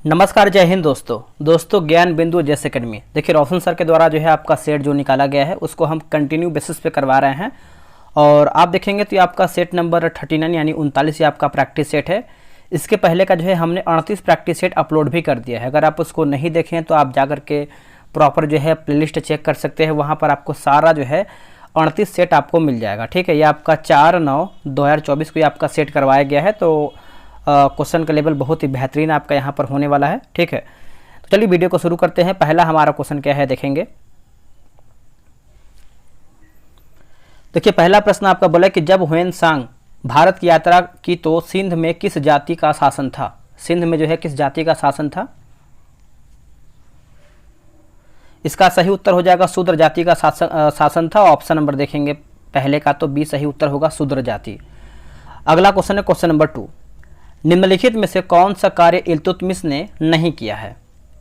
नमस्कार, जय हिंद दोस्तों ज्ञान बिंदु जैसे अकेडमी। देखिए रोशन सर के द्वारा जो है आपका सेट जो निकाला गया है उसको हम कंटिन्यू बेसिस पे करवा रहे हैं और आप देखेंगे तो ये आपका सेट नंबर 39 यानी 39 ये आपका प्रैक्टिस सेट है। इसके पहले का जो है हमने 38 प्रैक्टिस सेट अपलोड भी कर दिया है। अगर आप उसको नहीं देखें तो आप जा करके प्रॉपर जो है प्लेलिस्ट चेक कर सकते हैं, वहाँ पर आपको सारा जो है 38 सेट आपको मिल जाएगा। ठीक है, ये आपका 4/9/2024 को ये आपका सेट करवाया गया है। तो क्वेश्चन का लेवल बहुत ही बेहतरीन आपका यहाँ पर होने वाला है। ठीक है, तो चलिए वीडियो को शुरू करते हैं। पहला हमारा क्वेश्चन क्या है देखेंगे। देखिए पहला प्रश्न आपका बोला कि जब ह्वेन सांग भारत की यात्रा की तो सिंध में किस जाति का शासन था। सिंध में जो है किस जाति का शासन था। इसका सही उत्तर हो जाएगा शूद्र जाति का शासन था। ऑप्शन नंबर देखेंगे पहले का तो बी सही उत्तर होगा शूद्र जाति। अगला क्वेश्चन है क्वेश्चन नंबर 2। निम्नलिखित में से कौन सा कार्य इल्तुतमिश ने नहीं किया है।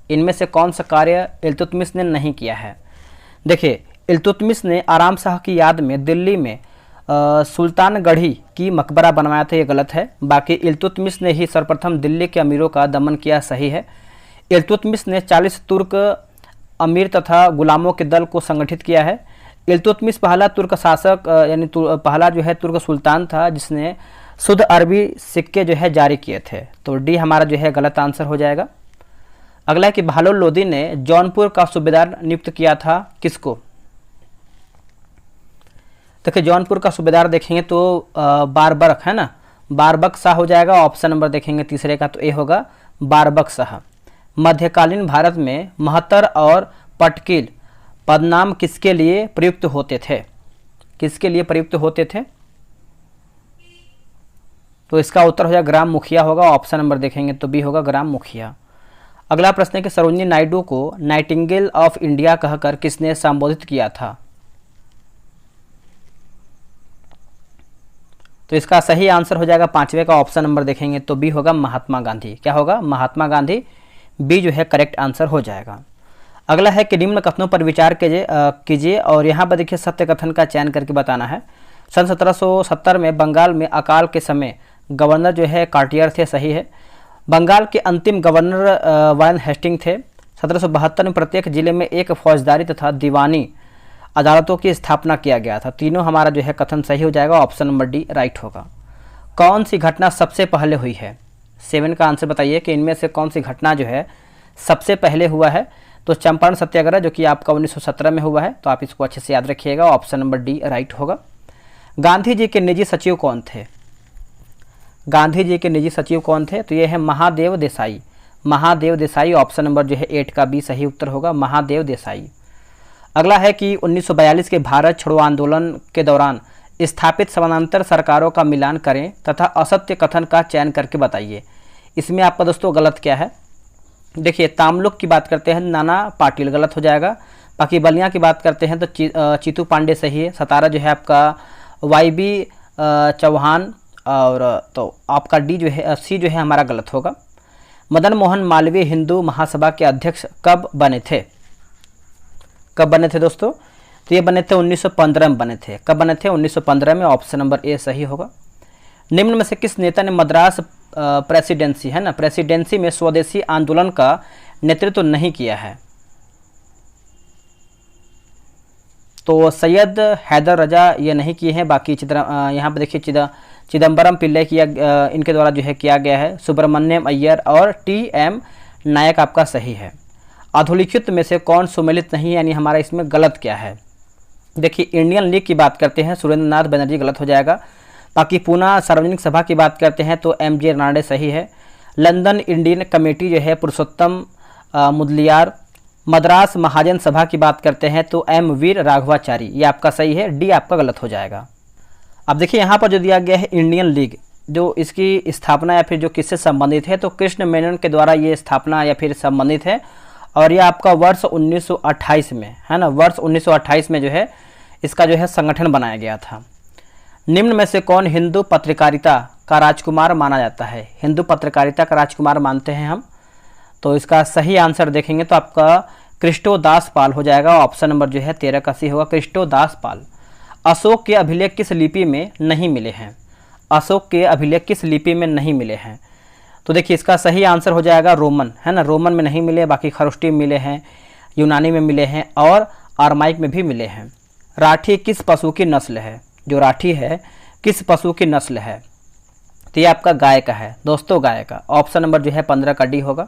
इनमें से कौन सा कार्य इल्तुतमिश ने नहीं किया है। देखिए इल्तुतमिश ने आराम शाह की याद में दिल्ली में सुल्तानगढ़ी की मकबरा बनवाया था, ये गलत है। बाकी इल्तुतमिश ने ही सर्वप्रथम दिल्ली के अमीरों का दमन किया, सही है। इल्तुतमिश ने 40 तुर्क अमीर तथा गुलामों के दल को संगठित किया है। इल्तुतमिश पहला तुर्क शासक यानी पहला जो है तुर्क सुल्तान था जिसने शुद्ध अरबी सिक्के जो है जारी किए थे। तो डी हमारा जो है गलत आंसर हो जाएगा। अगला है कि बहलोल लोदी ने जौनपुर का सूबेदार नियुक्त किया था किसको। देखिए जौनपुर का सूबेदार देखेंगे तो बारबक है ना, बारबक शाह हो जाएगा। ऑप्शन नंबर देखेंगे तीसरे का तो ए होगा बारबक शाह। मध्यकालीन भारत में महत्तर और पटकील पदनाम किसके लिए प्रयुक्त होते थे। किसके लिए प्रयुक्त होते थे। तो इसका उत्तर हो जाएगा ग्राम मुखिया होगा। ऑप्शन नंबर देखेंगे तो बी होगा ग्राम मुखिया। अगला प्रश्न है कि सरोजिनी नायडू को नाइटिंगेल ऑफ इंडिया कहकर किसने संबोधित किया था। तो इसका सही आंसर हो जाएगा पांचवे का। ऑप्शन नंबर देखेंगे तो बी होगा महात्मा गांधी। क्या होगा महात्मा गांधी, बी जो है करेक्ट आंसर हो जाएगा। अगला है कि निम्न कथनों पर विचार कीजिए और यहाँ पर देखिए सत्य कथन का चयन करके बताना है। सन 1770 में बंगाल में अकाल के समय गवर्नर जो है कार्टियर थे, सही है। बंगाल के अंतिम गवर्नर वारेन हेस्टिंग थे। 1772 में प्रत्येक जिले में एक फौजदारी तथा दीवानी अदालतों की स्थापना किया गया था। तीनों हमारा जो है कथन सही हो जाएगा। ऑप्शन नंबर डी राइट होगा। कौन सी घटना सबसे पहले हुई है। 7 का आंसर बताइए कि इनमें से कौन सी घटना जो है सबसे पहले हुआ है। तो चंपारण सत्याग्रह जो कि आपका 1917 में हुआ है, तो आप इसको अच्छे से याद रखिएगा। ऑप्शन नंबर डी राइट होगा। गांधी जी के निजी सचिव कौन थे। गांधी जी के निजी सचिव कौन थे। तो ये है महादेव देसाई। महादेव देसाई। ऑप्शन नंबर जो है 8 का बी सही उत्तर होगा महादेव देसाई। अगला है कि 1942 के भारत छोड़ो आंदोलन के दौरान स्थापित समानांतर सरकारों का मिलान करें तथा असत्य कथन का चयन करके बताइए। इसमें आपका दोस्तों गलत क्या है। देखिए तामलुक की बात करते हैं नाना पाटिल, गलत हो जाएगा। बाकी बलिया की बात करते हैं तो चीतू पांडे सही है। सतारा जो है आपका YB चौहान और तो आपका डी जो है सी जो है हमारा गलत होगा। मदन मोहन मालवीय हिंदू महासभा के अध्यक्ष कब बने थे। कब बने थे दोस्तों। तो ये बने थे 1915 में बने थे। कब बने थे 1915 में। ऑप्शन नंबर ए सही होगा। निम्न में से किस नेता ने मद्रास प्रेसिडेंसी है ना, प्रेसिडेंसी में स्वदेशी आंदोलन का नेतृत्व नहीं किया है। तो सैयद हैदर रजा ये नहीं किए हैं। बाकी यहाँ पर देखिए चिदम्बरम पिल्ले किया इनके द्वारा जो है किया गया है। सुब्रमण्यम अय्यर और TM नायक आपका सही है। अधोलिखित में से कौन सुमेलित नहीं है, यानी हमारा इसमें गलत क्या है। देखिए इंडियन लीग की बात करते हैं सुरेंद्र नाथ बनर्जी, गलत हो जाएगा। बाकी पूना सार्वजनिक सभा की बात करते हैं तो MJ रानडे सही है। लंदन इंडियन कमेटी जो है पुरुषोत्तम मुदलियार। मद्रास महाजन सभा की बात करते हैं तो M वीर राघवाचारी, ये आपका सही है। डी आपका गलत हो जाएगा। अब देखिए यहाँ पर जो दिया गया है इंडियन लीग, जो इसकी स्थापना या फिर जो किससे संबंधित है, तो कृष्ण मेनन के द्वारा ये स्थापना या फिर संबंधित है। और ये आपका वर्ष 1928 में है ना, वर्ष 1928 में जो है इसका जो है संगठन बनाया गया था। निम्न में से कौन हिंदू पत्रकारिता का राजकुमार माना जाता है। हिंदू पत्रकारिता का राजकुमार मानते हैं हम। तो इसका सही आंसर देखेंगे तो आपका कृष्णोदास पाल हो जाएगा। ऑप्शन नंबर जो है 13 का सी होगा कृष्णोदास पाल। अशोक के अभिलेख किस लिपि में नहीं मिले हैं। अशोक के अभिलेख किस लिपि में नहीं मिले हैं। तो देखिए इसका सही आंसर हो जाएगा रोमन, है ना। रोमन में नहीं मिले, बाकी खरोष्टी में मिले हैं, यूनानी में मिले हैं और आरमाइक में भी मिले हैं। राठी किस पशु की नस्ल है? जो राठी है किस पशु की नस्ल है? तो ये आपका गाय का है दोस्तों, गाय का। ऑप्शन नंबर जो है 15 का डी होगा।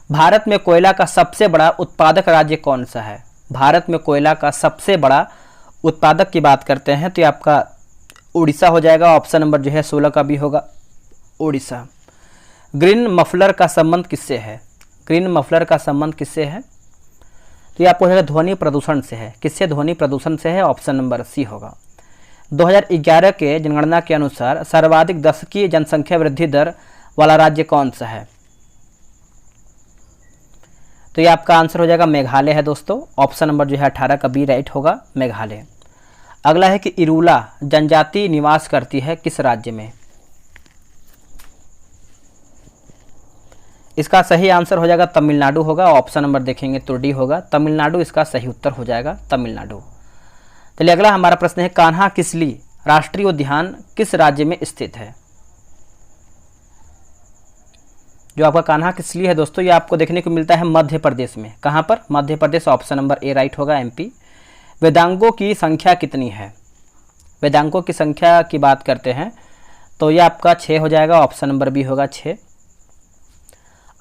भारत में कोयला का सबसे बड़ा उत्पादक राज्य कौन सा है? भारत में कोयला का सबसे बड़ा उत्पादक की बात करते हैं तो ये आपका उड़ीसा हो जाएगा। ऑप्शन नंबर जो है 16 का भी होगा, उड़ीसा। ग्रीन मफलर का संबंध किससे है? ग्रीन मफलर का संबंध किससे है? तो ये आपको हो जाएगा ध्वनि प्रदूषण से है। किससे? ध्वनि प्रदूषण से है। ऑप्शन नंबर सी होगा। 2011 के जनगणना के अनुसार सर्वाधिक दशकीय जनसंख्या वृद्धि दर वाला राज्य कौन सा है? तो ये आपका आंसर हो जाएगा मेघालय है दोस्तों। ऑप्शन नंबर जो है 18 का बी राइट होगा, मेघालय। अगला है कि इरूला जनजाति निवास करती है किस राज्य में? इसका सही आंसर हो जाएगा तमिलनाडु होगा। ऑप्शन नंबर देखेंगे तो डी होगा, तमिलनाडु इसका सही उत्तर हो जाएगा, तमिलनाडु। चलिए अगला हमारा प्रश्न है, कान्हा किसली राष्ट्रीय उद्यान किस राज्य में स्थित है? जो आपका कान्हा किसली है दोस्तों, ये आपको देखने को मिलता है मध्य प्रदेश में। कहाँ पर? Madhya Pradesh. Option number A right होगा, एमपी। वेदांगों की संख्या कितनी है? वेदांगों की संख्या की बात करते हैं तो ये आपका 6 हो जाएगा। ऑप्शन नंबर बी होगा, 6।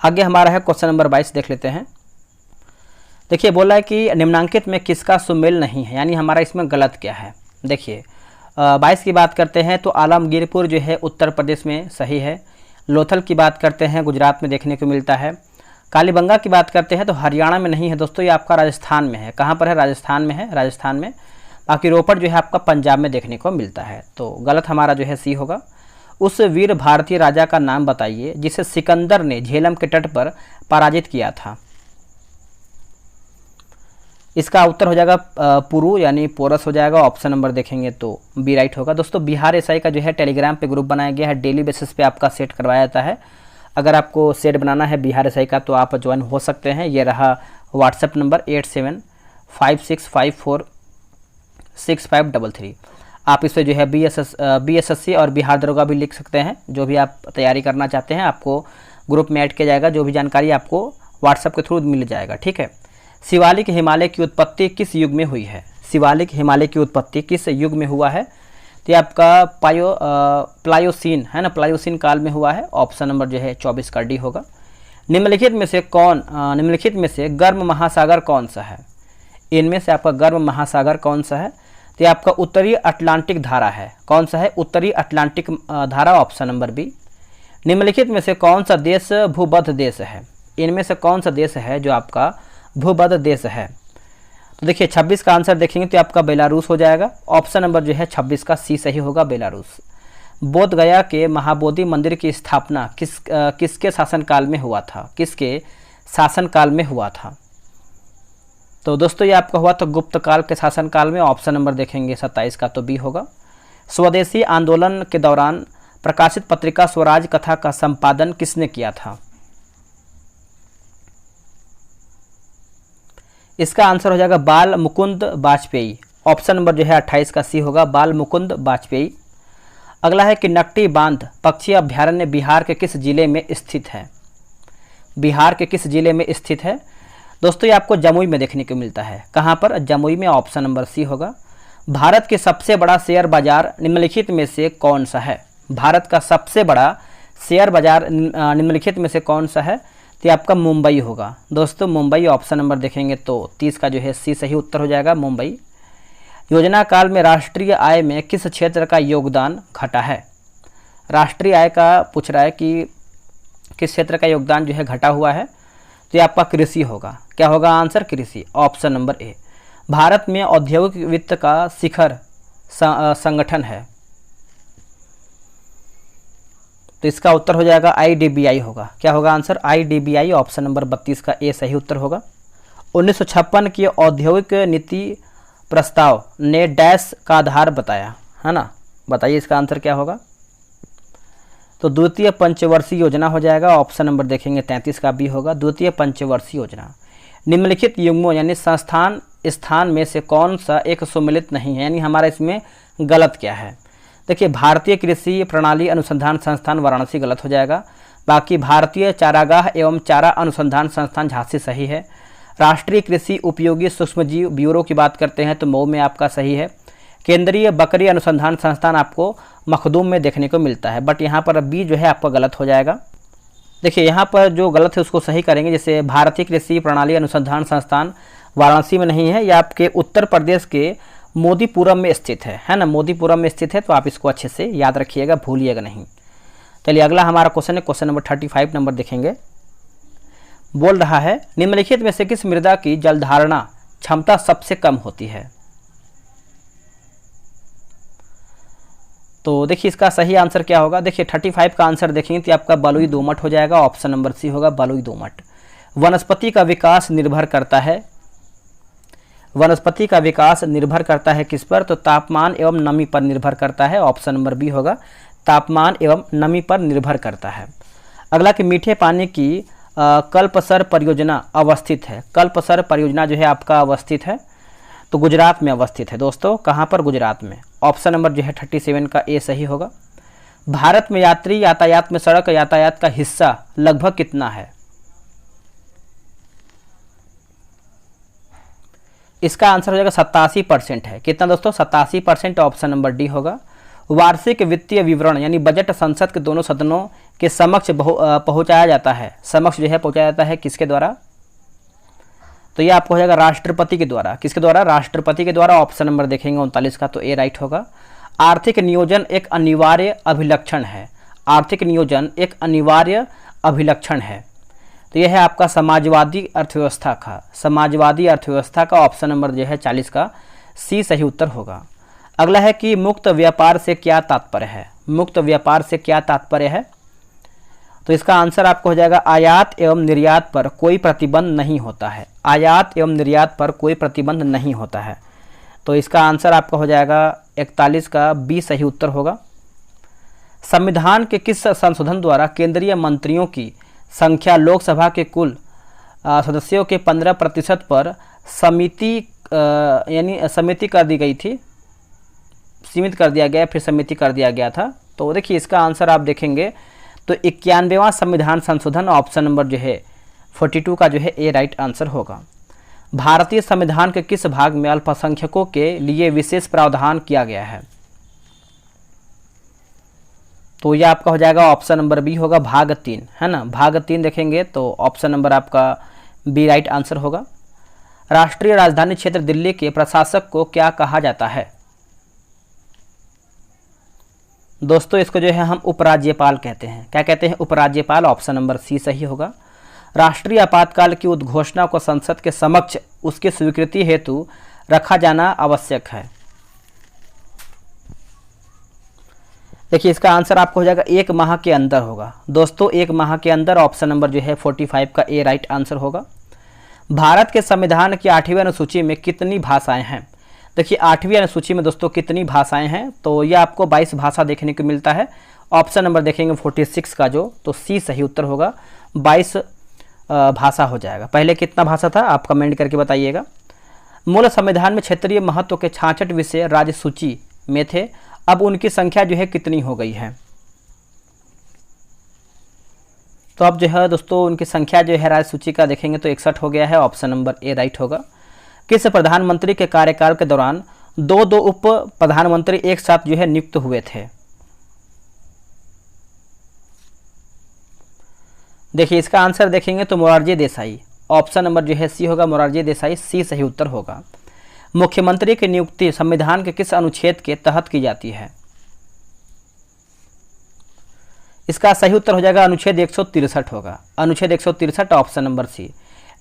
आगे हमारा है क्वेश्चन नंबर 22, देख लेते हैं। देखिए बोला है कि निम्नांकित में किसका सुमेल नहीं है, यानी हमारा इसमें गलत क्या है। देखिए 22 की बात करते हैं तो आलमगीरपुर जो है उत्तर प्रदेश में सही है। लोथल की बात करते हैं गुजरात में देखने को मिलता है। कालीबंगा की बात करते हैं तो हरियाणा में नहीं है दोस्तों, ये आपका राजस्थान में है। कहाँ पर है? राजस्थान में है, राजस्थान में। बाकी रोपड़ जो है आपका पंजाब में देखने को मिलता है। तो गलत हमारा जो है सी होगा। उस वीर भारतीय राजा का नाम बताइए जिसे सिकंदर ने झेलम के तट पर पराजित किया था। इसका उत्तर हो जाएगा पुरु यानी पोरस हो जाएगा। ऑप्शन नंबर देखेंगे तो बी राइट होगा। दोस्तों बिहार एसआई का जो है टेलीग्राम पे ग्रुप बनाया गया है, डेली बेसिस पे आपका सेट करवाया जाता है। अगर आपको सेट बनाना है बिहार एसआई का तो आप ज्वाइन हो सकते हैं। ये रहा व्हाट्सएप नंबर 8756546533। आप इस पर जो है बीएसएससी और बिहार दरोगा भी लिख सकते हैं। जो भी आप तैयारी करना चाहते हैं आपको ग्रुप में ऐड किया जाएगा। जो भी जानकारी आपको व्हाट्सएप के थ्रू मिल जाएगा, ठीक है। शिवालिक हिमालय की उत्पत्ति किस युग में हुई है? शिवालिक हिमालय की उत्पत्ति किस युग में हुआ है? तो ये आपका प्लायोसीन है ना, प्लायोसीन काल में हुआ है। ऑप्शन नंबर जो है 24 का डी होगा। निम्नलिखित में से गर्म महासागर कौन सा है? इनमें से आपका गर्म महासागर कौन सा है? तो ये आपका उत्तरी अटलांटिक धारा है। कौन सा है? उत्तरी अटलांटिक धारा। Option number B. निम्नलिखित में से कौन सा देश भूबद्ध देश है? इनमें से कौन सा देश है जो आपका भूबद्ध देश है? तो देखिए 26 का आंसर देखेंगे तो आपका बेलारूस हो जाएगा। ऑप्शन नंबर जो है 26 का सी सही होगा, बेलारूस। बोध गया के महाबोधि मंदिर की स्थापना किसके शासनकाल में हुआ था? किसके शासनकाल में हुआ था? तो दोस्तों ये आपका हुआ तो गुप्त काल के शासनकाल में। ऑप्शन नंबर देखेंगे 27 का तो बी होगा। स्वदेशी आंदोलन के दौरान प्रकाशित पत्रिका स्वराज कथा का संपादन किसने किया था? इसका आंसर हो जाएगा बाल मुकुंद वाजपेयी। ऑप्शन नंबर जो है 28 का सी होगा, बाल मुकुंद वाजपेयी। अगला है कि नकटी बांध पक्षी अभ्यारण्य बिहार के किस जिले में स्थित है? बिहार के किस जिले में स्थित है? दोस्तों ये आपको जमुई में देखने को मिलता है। कहाँ पर? जमुई में। ऑप्शन नंबर सी होगा। भारत के सबसे बड़ा शेयर बाजार निम्नलिखित में से कौन सा है? भारत का सबसे बड़ा शेयर बाजार निम्नलिखित में से कौन सा है? तो आपका मुंबई होगा दोस्तों, मुंबई। ऑप्शन नंबर देखेंगे तो 30 का जो है सी सही उत्तर हो जाएगा, मुंबई। योजना काल में राष्ट्रीय आय में किस क्षेत्र का योगदान घटा है? राष्ट्रीय आय का पूछ रहा है कि किस क्षेत्र का योगदान जो है घटा हुआ है? तो ये आपका कृषि होगा। क्या होगा आंसर? कृषि। Option number A. भारत में औद्योगिक वित्त का शिखर संगठन है, तो इसका उत्तर हो जाएगा आईडीबीआई होगा। क्या होगा आंसर? आईडीबीआई। ऑप्शन नंबर 32 का ए सही उत्तर होगा। 1956 की औद्योगिक नीति प्रस्ताव ने डैश का आधार बताया, है ना। बताइए इसका आंसर क्या होगा? तो द्वितीय पंचवर्षीय योजना हो जाएगा। ऑप्शन नंबर देखेंगे 33 का बी होगा, द्वितीय पंचवर्षीय योजना। निम्नलिखित युग्मों यानी संस्थान स्थान में से कौन सा एक सुमेलित नहीं है, यानी हमारा इसमें गलत क्या है? देखिए भारतीय कृषि प्रणाली अनुसंधान संस्थान वाराणसी गलत हो जाएगा। बाकी भारतीय चारागाह एवं चारा अनुसंधान संस्थान झांसी सही है। राष्ट्रीय कृषि उपयोगी सूक्ष्मजीव ब्यूरो की बात करते हैं तो मऊ में आपका सही है। केंद्रीय बकरी अनुसंधान संस्थान आपको मखदूम में देखने को मिलता है, बट यहाँ पर बी जो है आपका गलत हो जाएगा। देखिए यहाँ पर जो गलत है उसको सही करेंगे। जैसे भारतीय कृषि प्रणाली अनुसंधान संस्थान वाराणसी में नहीं है, यह आपके उत्तर प्रदेश के मोदीपुरम में स्थित है ना, मोदीपुरम में स्थित है। तो आप इसको अच्छे से याद रखिएगा, भूलिएगा नहीं। चलिए अगला हमारा क्वेश्चन है, क्वेश्चन नंबर 35 नंबर देखेंगे। बोल रहा है निम्नलिखित में से किस मृदा की जलधारणा क्षमता सबसे कम होती है। तो देखिए इसका सही आंसर क्या होगा। देखिए 35 का आंसर देखेंगे तो आपका बलुई दोमट हो जाएगा। ऑप्शन नंबर सी होगा बलुई दोमट। वनस्पति का विकास निर्भर करता है, वनस्पति का विकास निर्भर करता है किस पर, तो तापमान एवं नमी पर निर्भर करता है। ऑप्शन नंबर बी होगा, तापमान एवं नमी पर निर्भर करता है। अगला कि मीठे पानी की कल्पसर परियोजना अवस्थित है। कल्पसर परियोजना जो है आपका अवस्थित है तो गुजरात में अवस्थित है दोस्तों। कहाँ पर, गुजरात में। ऑप्शन नंबर जो है 37 का ए सही होगा। भारत में यात्री यातायात में सड़क यातायात का हिस्सा लगभग कितना है। इसका आंसर हो जाएगा 87% है। कितना दोस्तों, 87%। ऑप्शन नंबर डी होगा। वार्षिक वित्तीय विवरण यानी बजट संसद के दोनों सदनों के समक्ष पहुंचाया जाता है। समक्ष जो है पहुंचाया जाता है किसके द्वारा, तो ये आपको हो जाएगा राष्ट्रपति के द्वारा। किसके द्वारा, राष्ट्रपति के द्वारा। ऑप्शन नंबर देखेंगे 39 का, तो ए राइट होगा। आर्थिक नियोजन एक अनिवार्य अभिलक्षण है। आर्थिक नियोजन एक अनिवार्य अभिलक्षण है, तो यह है आपका समाजवादी अर्थव्यवस्था का। समाजवादी अर्थव्यवस्था का ऑप्शन नंबर जो है 40 का सी सही उत्तर होगा। अगला है कि मुक्त व्यापार से क्या तात्पर्य है। मुक्त व्यापार से क्या तात्पर्य है, तो इसका आंसर आपको हो जाएगा आयात एवं निर्यात पर कोई प्रतिबंध नहीं होता है। आयात एवं निर्यात पर कोई प्रतिबंध नहीं होता है, तो इसका आंसर आपका हो जाएगा 41 का बी सही उत्तर होगा। संविधान के किस संशोधन द्वारा केंद्रीय मंत्रियों की संख्या लोकसभा के कुल सदस्यों के 15% पर समिति कर दी गई थी, सीमित कर दिया गया, फिर समिति कर दिया गया था। तो देखिए इसका आंसर आप देखेंगे तो 91वां संविधान संशोधन। ऑप्शन नंबर जो है 42 का जो है ए राइट आंसर होगा। भारतीय संविधान के किस भाग में अल्पसंख्यकों के लिए विशेष प्रावधान किया गया है, तो यह आपका हो जाएगा ऑप्शन नंबर बी होगा, भाग 3 है ना। भाग 3 देखेंगे तो ऑप्शन नंबर आपका बी राइट आंसर होगा। राष्ट्रीय राजधानी क्षेत्र दिल्ली के प्रशासक को क्या कहा जाता है दोस्तों, इसको जो है हम उपराज्यपाल कहते हैं। क्या कहते हैं, उपराज्यपाल। ऑप्शन नंबर सी सही होगा। राष्ट्रीय आपातकाल की उद्घोषणा को संसद के समक्ष उसकी स्वीकृति हेतु रखा जाना आवश्यक है। देखिए इसका आंसर आपको हो जाएगा 1 माह के अंदर होगा दोस्तों, 1 माह के अंदर। ऑप्शन नंबर जो है 45 का ए राइट आंसर होगा। भारत के संविधान की 8वीं अनुसूची में कितनी भाषाएं हैं। देखिए 8वीं अनुसूची में दोस्तों कितनी भाषाएं हैं, तो यह आपको 22 भाषा देखने को मिलता है। ऑप्शन नंबर देखेंगे 46 का जो, तो सी सही उत्तर होगा, 22 भाषा हो जाएगा। पहले कितना भाषा था आप कमेंट करके बताइएगा। मूल संविधान में क्षेत्रीय महत्व के 66 विषय राज्य सूची में थे, अब उनकी संख्या जो है कितनी हो गई है, तो अब जो है दोस्तों उनकी संख्या जो है राज्य सूची का देखेंगे तो 61 हो गया है। ऑप्शन नंबर ए राइट होगा। किस प्रधानमंत्री के कार्यकाल के दौरान 2 उप प्रधानमंत्री एक साथ जो है नियुक्त हुए थे। देखिए इसका आंसर देखेंगे तो मोरारजी देसाई। ऑप्शन नंबर जो है सी होगा, मोरारजी देसाई, सी सही उत्तर होगा। मुख्यमंत्री की नियुक्ति संविधान के किस अनुच्छेद के तहत की जाती है, इसका सही उत्तर हो जाएगा अनुच्छेद 163 होगा। अनुच्छेद 163 ऑप्शन नंबर सी।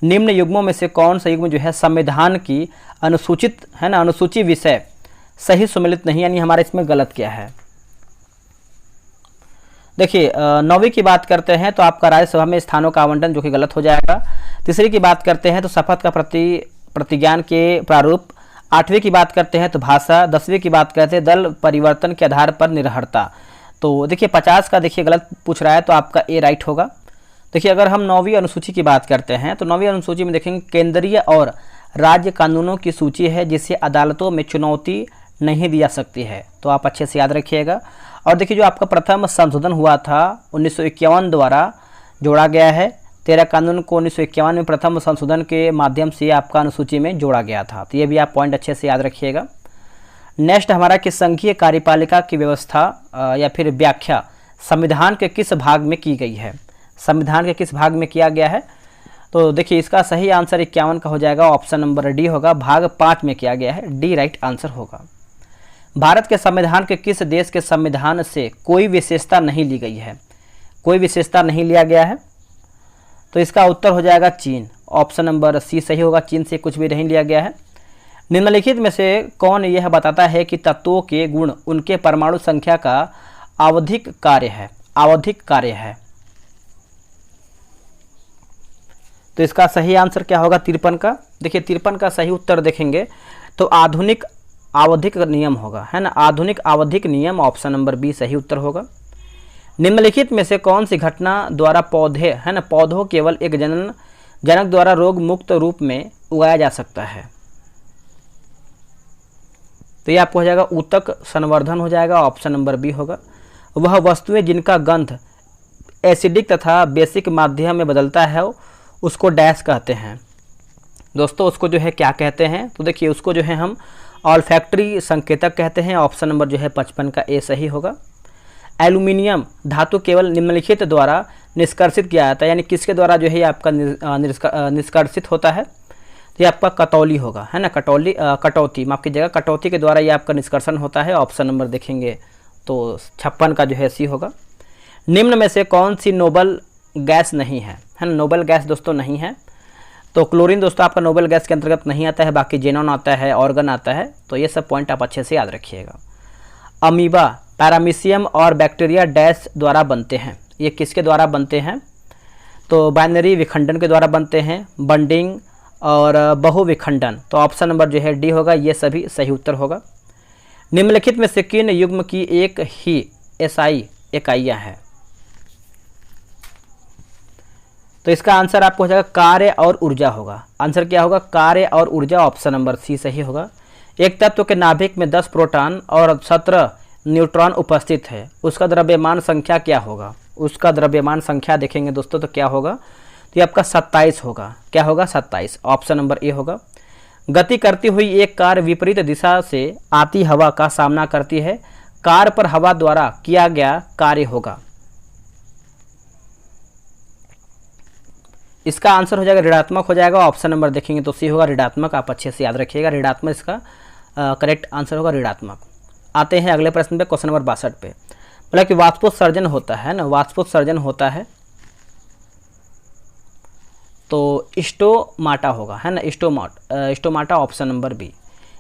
निम्न युग्मों में से कौन सा युग्म जो है संविधान की अनुसूचित है ना, अनुसूची विषय सही सुमेलित नहीं, यानी हमारा इसमें गलत क्या है। देखिए 9वीं की बात करते हैं तो आपका राज्यसभा में स्थानों का आवंटन जो कि गलत हो जाएगा। तीसरी की बात करते हैं तो शपथ का प्रतिज्ञान के प्रारूप। 8वीं की बात करते हैं तो भाषा। 10वीं की बात करते हैं दल परिवर्तन के आधार पर निरहरता। तो देखिए 50 का देखिए गलत पूछ रहा है तो आपका ए राइट होगा। देखिए अगर हम 9वीं अनुसूची की बात करते हैं तो 9वीं अनुसूची में देखेंगे केंद्रीय और राज्य कानूनों की सूची है जिसे अदालतों में चुनौती नहीं दी जा सकती है। तो आप अच्छे से याद रखिएगा। और देखिए जो आपका प्रथम संशोधन हुआ था 1951 द्वारा जोड़ा गया है। 13 कानून को 1951 में प्रथम संशोधन के माध्यम से आपका अनुसूची में जोड़ा गया था। तो ये भी आप पॉइंट अच्छे से याद रखिएगा। नेक्स्ट हमारा कि संघीय कार्यपालिका की व्यवस्था या फिर व्याख्या संविधान के किस भाग में की गई है, संविधान के किस भाग में किया गया है। तो देखिए इसका सही आंसर 51 का हो जाएगा, ऑप्शन नंबर डी होगा, भाग 5 में किया गया है, डी राइट आंसर होगा। भारत के संविधान के किस देश के संविधान से कोई विशेषता नहीं ली गई है, कोई विशेषता नहीं लिया गया है। तो इसका उत्तर हो जाएगा चीन, ऑप्शन नंबर सी सही होगा, चीन से कुछ भी नहीं लिया गया है। निम्नलिखित में से कौन यह बताता है कि तत्वों के गुण उनके परमाणु संख्या का आवधिक कार्य है, आवधिक कार्य है। तो इसका सही आंसर क्या होगा 53 का। देखिए 53 का सही उत्तर देखेंगे तो आधुनिक आवधिक नियम होगा, है ना, आधुनिक आवधिक नियम, ऑप्शन नंबर बी सही उत्तर होगा। निम्नलिखित में से कौन सी घटना द्वारा पौधे, है ना, पौधों केवल एक जनक द्वारा रोग मुक्त रूप में उगाया जा सकता है। तो ये आपको हो जाएगा ऊतक संवर्धन हो जाएगा, ऑप्शन नंबर बी होगा। वह वस्तुएं जिनका गंध एसिडिक तथा बेसिक माध्यम में बदलता है उसको डैश कहते हैं। दोस्तों उसको जो है क्या कहते हैं, तो देखिए उसको जो है हम ऑल्फैक्टरी संकेतक कहते हैं, ऑप्शन नंबर जो है 55 का ए सही होगा। एल्यूमिनियम धातु केवल निम्नलिखित द्वारा निष्कर्षित किया जाता है, यानी किसके द्वारा जो है आपका निष्कर्षित होता है। तो ये आपका कटौली होगा, है ना, कटौती माफ कीजिएगा, कटौती के द्वारा ये आपका निष्कर्षण होता है, ऑप्शन नंबर देखेंगे तो 56 का जो है सी होगा। निम्न में से कौन सी नोबल गैस नहीं है ना, नोबल गैस दोस्तों नहीं है। तो क्लोरीन दोस्तों आपका नोबल गैस के अंतर्गत नहीं आता है, बाकी जेनॉन आता है, ऑर्गन आता है। तो ये सब पॉइंट आप अच्छे से याद रखिएगा। अमीबा, पैरामीशियम और बैक्टीरिया डैश द्वारा बनते हैं, ये किसके द्वारा बनते हैं। तो बाइनरी विखंडन के द्वारा बनते हैं, बंडिंग और बहुविखंडन। तो ऑप्शन नंबर जो है डी होगा, ये सभी सही उत्तर होगा। निम्नलिखित में से किन युग्म की एक ही एसआई इकाइयाँ हैं। तो इसका आंसर आपको हो जाएगा कार्य और ऊर्जा होगा। आंसर क्या होगा, कार्य और ऊर्जा, ऑप्शन नंबर सी सही होगा। एक तत्व के नाभिक में 10 प्रोटॉन और 17 न्यूट्रॉन उपस्थित है, उसका द्रव्यमान संख्या क्या होगा। उसका द्रव्यमान संख्या देखेंगे दोस्तों तो क्या होगा, तो ये आपका 27 होगा। क्या होगा 27, ऑप्शन नंबर ए होगा। गति करती हुई एक कार विपरीत दिशा से आती हवा का सामना करती है, कार पर हवा द्वारा किया गया कार्य होगा। इसका आंसर हो जाएगा ऋणात्मक हो जाएगा, ऑप्शन नंबर देखेंगे तो सी होगा ऋणात्मक। आप अच्छे से याद रखिएगा, ऋणात्मक इसका करेक्ट आंसर होगा, ऋणात्मक। आते हैं अगले प्रश्न पे, क्वेश्चन नंबर 62 पे। बोला कि वाष्पोत्सर्जन होता है ना, वाष्पोत्सर्जन होता है तो स्टोमाटा होगा, है ना, स्टोमाटा, ऑप्शन नंबर बी।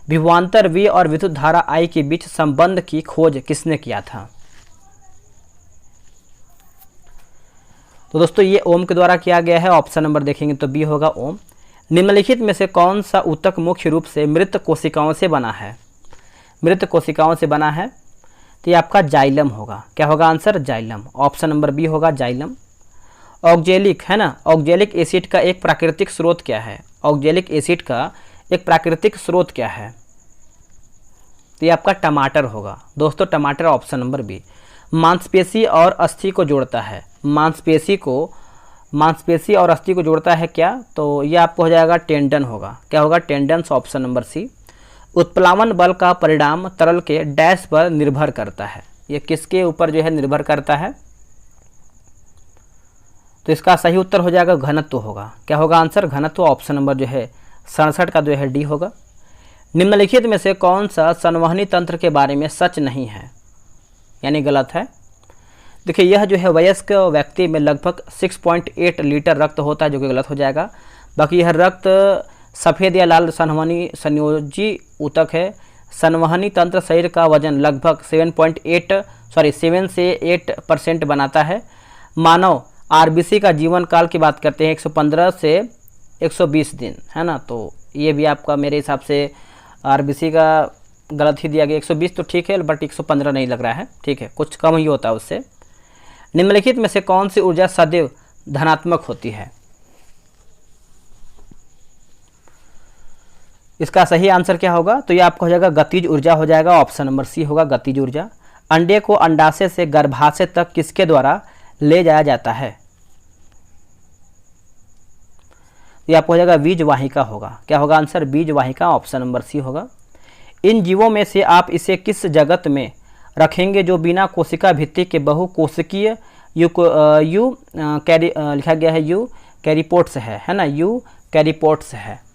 विभवांतर वी और विद्युत धारा आई के बीच संबंध की खोज किसने किया था। तो दोस्तों ये ओम के द्वारा किया गया है, ऑप्शन नंबर देखेंगे तो बी होगा ओम। निम्नलिखित में से कौन सा ऊतक मुख्य रूप से मृत कोशिकाओं से बना है, मृत कोशिकाओं से बना है। तो ये आपका जाइलम होगा। क्या होगा answer, xylem, option number B होगा जाइलम। ऑक्जेलिक, है ना, ऑक्जेलिक एसिड का एक प्राकृतिक स्रोत क्या है। ऑक्जेलिक एसिड का एक प्राकृतिक स्रोत क्या है। तो ये आपका टमाटर होगा दोस्तों, टमाटर, ऑप्शन नंबर बी। मांसपेशी और अस्थि को जोड़ता है, मांसपेशी और अस्थि को जोड़ता है क्या। तो ये आपको हो जाएगा टेंडन होगा। क्या होगा, टेंडन्स, ऑप्शन नंबर सी। उत्प्लावन बल का परिणाम तरल के डैश पर निर्भर करता है, ये किसके ऊपर जो है निर्भर करता है। तो इसका सही उत्तर हो जाएगा घनत्व होगा। क्या होगा आंसर, घनत्व, ऑप्शन नंबर जो है 67 का जो है डी होगा। निम्नलिखित में से कौन सा संवहनी तंत्र के बारे में सच नहीं है, यानी गलत है। देखिए यह जो है वयस्क व्यक्ति में लगभग 6.8 लीटर रक्त होता है, जो कि गलत हो जाएगा। बाकी यह रक्त सफ़ेद या लाल संवहनी संयोजी ऊतक है। संवहनी तंत्र शरीर का वजन लगभग 7 से 8% बनाता है। मानव आरबीसी का जीवन काल की बात करते हैं 115 से 120 दिन, है ना। तो ये भी आपका मेरे हिसाब से आरबीसी का गलत ही दिया गया, 120 तो ठीक है बट 115 नहीं लग रहा है, ठीक है, कुछ कम ही होता है उससे। निम्नलिखित में से कौन सी ऊर्जा सदैव धनात्मक होती है। इसका सही आंसर क्या होगा? तो ये आपका हो जाएगा गतिज ऊर्जा हो जाएगा, ऑप्शन नंबर सी होगा गतिज ऊर्जा। अंडे को अंडाशय से गर्भाशय तक किसके द्वारा ले जाया जाता है? ये आपको हो जाएगा बीज वाहिका होगा। क्या होगा आंसर? बीज वाहिका, ऑप्शन नंबर सी होगा। इन जीवों में से आप इसे किस जगत में रखेंगे जो बिना कोशिका भित्ति के बहुकोशिकीय लिखा गया है यू कैरिपोट्स है ना, यू कैरिपोट्स है।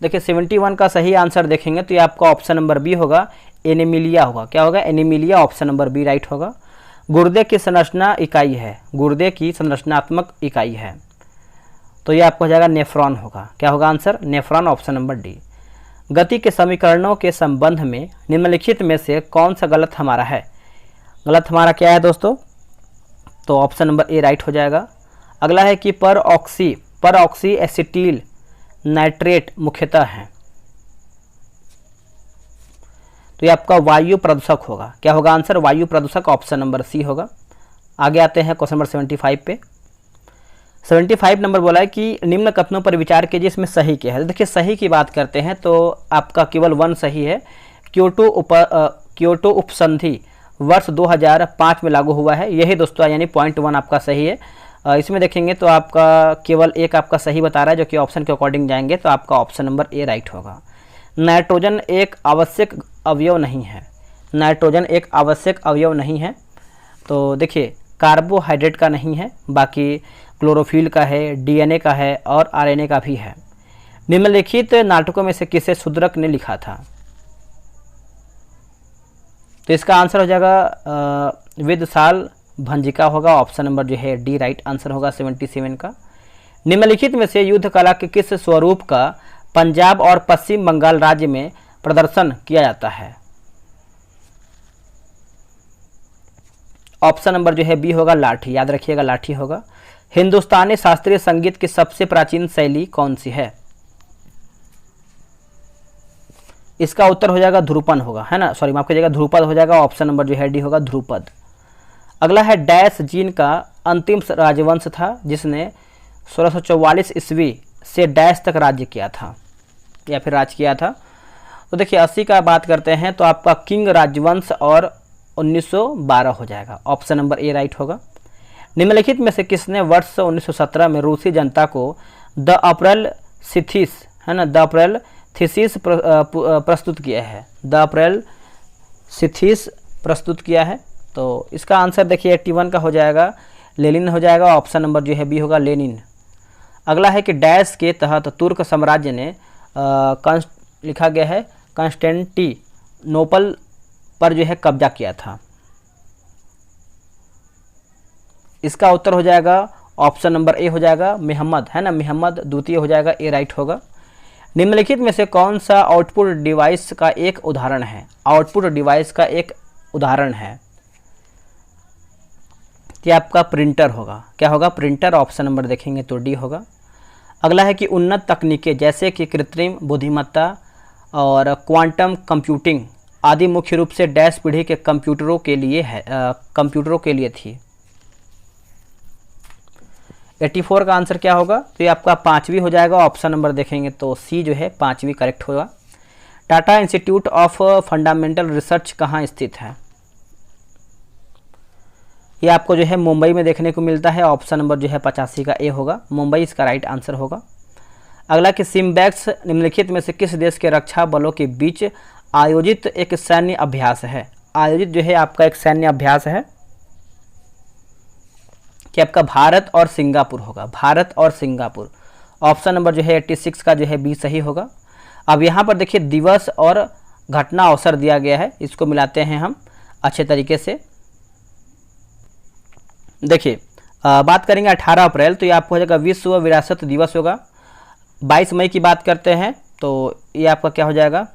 देखिए 71 का सही आंसर देखेंगे तो ये आपका ऑप्शन नंबर बी होगा, एनीमिलिया होगा। क्या होगा? एनीमिलिया, ऑप्शन नंबर बी राइट होगा। गुर्दे की संरचना इकाई है, गुर्दे की संरचनात्मक इकाई है, तो ये आपको हो जाएगा नेफ्रॉन होगा। क्या होगा answer? Nephron, option number D. गति के समीकरणों के संबंध में निम्नलिखित में से कौन सा गलत हमारा है? गलत हमारा क्या है दोस्तों? तो ऑप्शन नंबर ए राइट हो जाएगा। अगला है कि पर ऑक्सी एसिटिल नाइट्रेट मुख्यतः है, तो ये आपका वायु प्रदूषक होगा। क्या होगा आंसर? वायु प्रदूषक, ऑप्शन नंबर सी होगा। आगे आते हैं क्वेश्चन नंबर 75 पे। 75 नंबर बोला है कि निम्न कथनों पर विचार कीजिए, इसमें सही क्या है? देखिए सही की बात करते हैं तो आपका केवल 1 सही है। क्योटो उपसंधि वर्ष 2005 में लागू हुआ है, यही दोस्तों यानी पॉइंट 1 आपका सही है। इसमें देखेंगे तो आपका केवल एक आपका सही बता रहा है, जो कि ऑप्शन के अकॉर्डिंग जाएंगे तो आपका ऑप्शन नंबर ए राइट होगा। नाइट्रोजन एक आवश्यक अवयव नहीं है, नाइट्रोजन एक आवश्यक अवयव नहीं है, तो देखिए कार्बोहाइड्रेट का नहीं है, बाकी क्लोरोफिल का है, डीएनए का है और आरएनए का भी है। निम्नलिखित नाटकों में से किसे शूद्रक ने लिखा था? तो इसका आंसर हो जाएगा विदशाल भंजिका होगा, ऑप्शन नंबर जो है डी राइट आंसर होगा 77 का। निम्नलिखित में से युद्ध कला के किस स्वरूप का पंजाब और पश्चिम बंगाल राज्य में प्रदर्शन किया जाता है? ऑप्शन नंबर जो है बी होगा लाठी, याद रखिएगा लाठी होगा। हिंदुस्तानी शास्त्रीय संगीत की सबसे प्राचीन शैली कौन सी है? इसका उत्तर हो जाएगा ध्रुपद होगा, है ना, सॉरी माफ कीजिएगा ध्रुपद हो जाएगा, ऑप्शन नंबर जो है डी होगा ध्रुपद। अगला है डैश जीन का अंतिम राजवंश था जिसने 1644 ईस्वी से डैश तक राज्य किया था या फिर राज किया था? तो देखिए 80 का बात करते हैं तो आपका किंग राजवंश और 1912 हो जाएगा, ऑप्शन नंबर ए राइट होगा। निम्नलिखित में से किसने वर्ष 1917 में रूसी जनता को द अप्रैल थिसिस, है ना, द अप्रैल थीसिस प्रस्तुत किया है? द अप्रैल थिसिस प्रस्तुत किया है, तो इसका आंसर देखिए 81 का हो जाएगा, लेनिन हो जाएगा, ऑप्शन नंबर जो है बी होगा लेनिन। अगला है कि डैश के तहत तुर्क साम्राज्य ने लिखा गया है कॉन्स्टेंटिनोपल पर जो है कब्जा किया था? इसका उत्तर हो जाएगा ऑप्शन नंबर ए हो जाएगा मोहम्मद, है ना, मोहम्मद द्वितीय हो जाएगा, ए राइट होगा। निम्नलिखित में से कौन सा आउटपुट डिवाइस का एक उदाहरण है? आउटपुट डिवाइस का एक उदाहरण है कि आपका प्रिंटर होगा। क्या होगा? प्रिंटर, ऑप्शन नंबर देखेंगे तो डी होगा। अगला है कि उन्नत तकनीकें जैसे कि कृत्रिम बुद्धिमत्ता और क्वांटम कंप्यूटिंग आदि मुख्य रूप से डैश पीढ़ी के कंप्यूटरों के लिए थी? 84 का आंसर क्या होगा? तो ये आपका 5वीं हो जाएगा, ऑप्शन नंबर देखेंगे तो सी जो है 5वीं करेक्ट होगा। Tata institute of fundamental research कहाँ स्थित है? ये आपको जो है मुंबई में देखने को मिलता है, ऑप्शन नंबर जो है 85 का ए होगा, मुंबई इसका राइट आंसर होगा। अगला कि सिम्बैक्स निम्नलिखित में से किस देश के रक्षा बलों के बीच आयोजित एक सैन्य अभ्यास है? आयोजित जो है आपका एक सैन्य अभ्यास है कि आपका भारत और सिंगापुर होगा, भारत और सिंगापुर, ऑप्शन नंबर जो है 86 का जो है बी सही होगा। अब यहाँ पर देखिए दिवस और घटना अवसर दिया गया है, इसको मिलाते हैं हम अच्छे तरीके से। देखिए बात करेंगे 18 अप्रैल तो ये आपको हो जाएगा विश्व विरासत दिवस होगा। 22 मई की बात करते हैं तो ये आपका क्या हो जाएगा,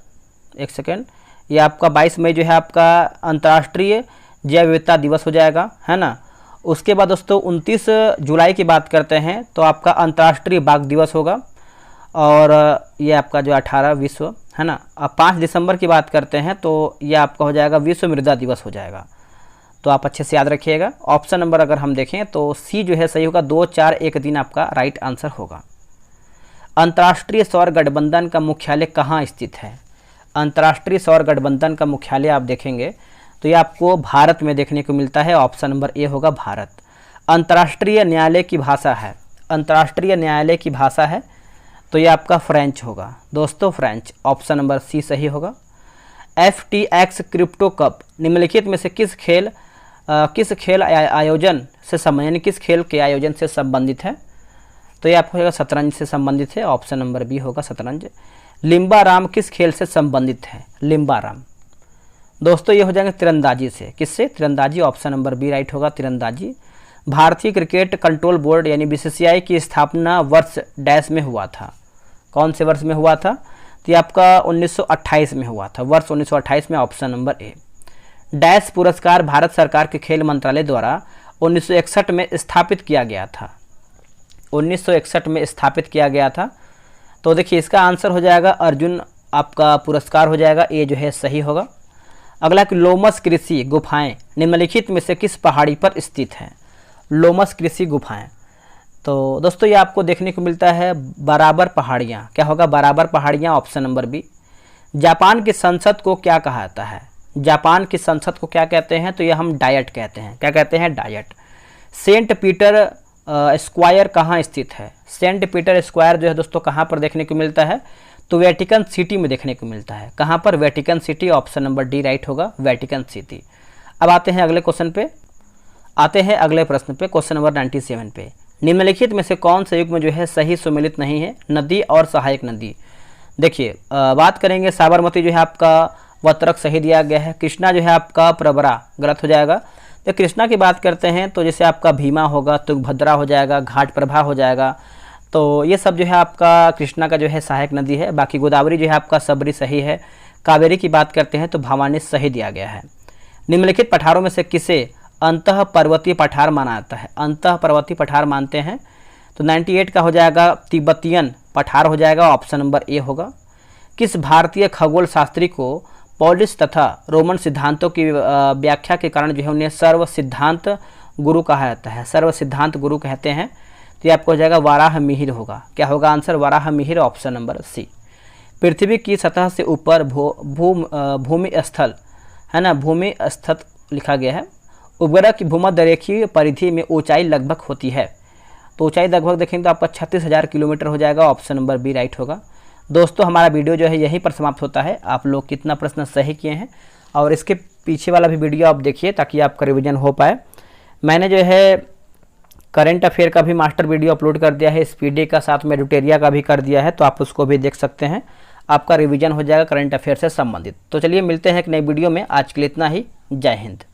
एक सेकेंड, ये आपका 22 मई जो है आपका अंतर्राष्ट्रीय जैव विविधता दिवस हो जाएगा, है ना। उसके बाद दोस्तों 29 जुलाई की बात करते हैं तो आपका अंतर्राष्ट्रीय बाघ दिवस होगा और ये आपका जो 18 विश्व, है ना। अब 5 दिसंबर की बात करते हैं तो ये आपका हो जाएगा विश्व मृदा दिवस हो जाएगा, तो आप अच्छे से याद रखिएगा। ऑप्शन नंबर अगर हम देखें तो सी जो है सही होगा, 2, 4, 1 दिन आपका राइट आंसर होगा। अंतर्राष्ट्रीय सौर गठबंधन का मुख्यालय कहाँ स्थित है? अंतर्राष्ट्रीय सौर गठबंधन का मुख्यालय आप देखेंगे तो ये आपको भारत में देखने को मिलता है। ऑप्शन नंबर ए होगा भारत। अंतर्राष्ट्रीय न्यायालय की भाषा है, अंतर्राष्ट्रीय न्यायालय की भाषा है तो ये आपका फ्रेंच होगा दोस्तों, फ्रेंच। ऑप्शन नंबर सी सही होगा। FTX क्रिप्टो कप निम्नलिखित में से किस खेल आयोजन से संबंधित, यानी किस खेल के आयोजन से संबंधित है? तो ये आपको शतरंज से संबंधित है। ऑप्शन नंबर बी होगा शतरंज। लिम्बाराम किस खेल से संबंधित है? लिम्बाराम दोस्तों ये हो जाएंगे तीरंदाजी से। किससे? तीरंदाजी। ऑप्शन नंबर बी राइट होगा, तीरंदाजी। भारतीय क्रिकेट कंट्रोल बोर्ड यानी BCCI की स्थापना वर्ष डैश में हुआ था? कौन से वर्ष में हुआ था? तो ये आपका 1928 में हुआ था, वर्ष 1928 में। Option number A. डैश पुरस्कार भारत सरकार के खेल मंत्रालय द्वारा 1961 में स्थापित किया गया था। 1961 में स्थापित किया गया था। तो देखिए इसका आंसर हो जाएगा अर्जुन आपका पुरस्कार हो जाएगा, ये जो है सही होगा। अगला कि लोमस कृषि गुफाएं निम्नलिखित में से किस पहाड़ी पर स्थित हैं? लोमस कृषि गुफाएं, तो दोस्तों ये आपको देखने को मिलता है बराबर पहाड़ियाँ। क्या होगा? बराबर पहाड़ियाँ। Option number B. जापान की संसद को क्या कहा जाता है? जापान की संसद को क्या कहते हैं? तो ये हम डायट कहते हैं। क्या कहते हैं? डायट। सेंट पीटर स्क्वायर कहाँ स्थित है? सेंट पीटर स्क्वायर जो है दोस्तों कहाँ पर देखने को मिलता है? तो वेटिकन सिटी में देखने को मिलता है। कहाँ पर? Vatican city. Option number D right होगा, वेटिकन सिटी। अब आते हैं अगले क्वेश्चन पे, आते हैं अगले प्रश्न पे, क्वेश्चन नंबर 97 पे। निम्नलिखित में से कौन सा युग्म जो है सही सुमेलित नहीं है? नदी और सहायक नदी। देखिए बात करेंगे साबरमती जो है आपका वत्रक सही दिया गया है। कृष्णा जो है आपका प्रवरा गलत हो जाएगा। तो कृष्णा की बात करते हैं तो जैसे आपका भीमा होगा, तुंगभद्रा हो जाएगा, घाट प्रभा हो जाएगा। तो ये सब जो है आपका कृष्णा का जो है सहायक नदी है। बाकी गोदावरी जो है आपका सबरी सही है। कावेरी की बात करते हैं तो भवानी सही दिया गया है। निम्नलिखित पठारों में से किसे अंतः पर्वतीय पठार माना जाता है? अंतः पर्वतीय पठार मानते हैं तो 98 का हो जाएगा तिब्बतियन पठार हो जाएगा। ऑप्शन नंबर ए होगा। किस भारतीय खगोल शास्त्री को पॉलिश तथा रोमन सिद्धांतों की व्याख्या के कारण जो है उन्हें सर्व सिद्धांत गुरु कहा जाता है? सर्व सिद्धांत गुरु कहते हैं। तो ये आपको हो जाएगा वाराह मिहिर होगा। क्या होगा answer? Varaha Mihir. Option number C. पृथ्वी की सतह से ऊपर भूमि स्थल है ना, भूमि स्थल लिखा गया है। उपग्रह की भूमध्य रेखीय परिधि में ऊंचाई लगभग होती है? तो ऊंचाई लगभग देखेंगे तो आपका 36,000 किलोमीटर हो जाएगा। ऑप्शन नंबर बी राइट होगा। दोस्तों हमारा वीडियो जो है यहीं पर समाप्त होता है। आप लोग कितना प्रश्न सही किए हैं और इसके पीछे वाला भी वीडियो आप देखिए ताकि आपका रिवीजन हो पाए। मैंने जो है करंट अफेयर का भी मास्टर वीडियो अपलोड कर दिया है, स्पीडी का, साथ में ड्यूटेरिया का भी कर दिया है, तो आप उसको भी देख सकते हैं। आपका रिवीजन हो जाएगा करंट अफेयर से संबंधित। तो चलिए मिलते हैं एक नई वीडियो में। आज के लिए इतना ही। जय हिंद।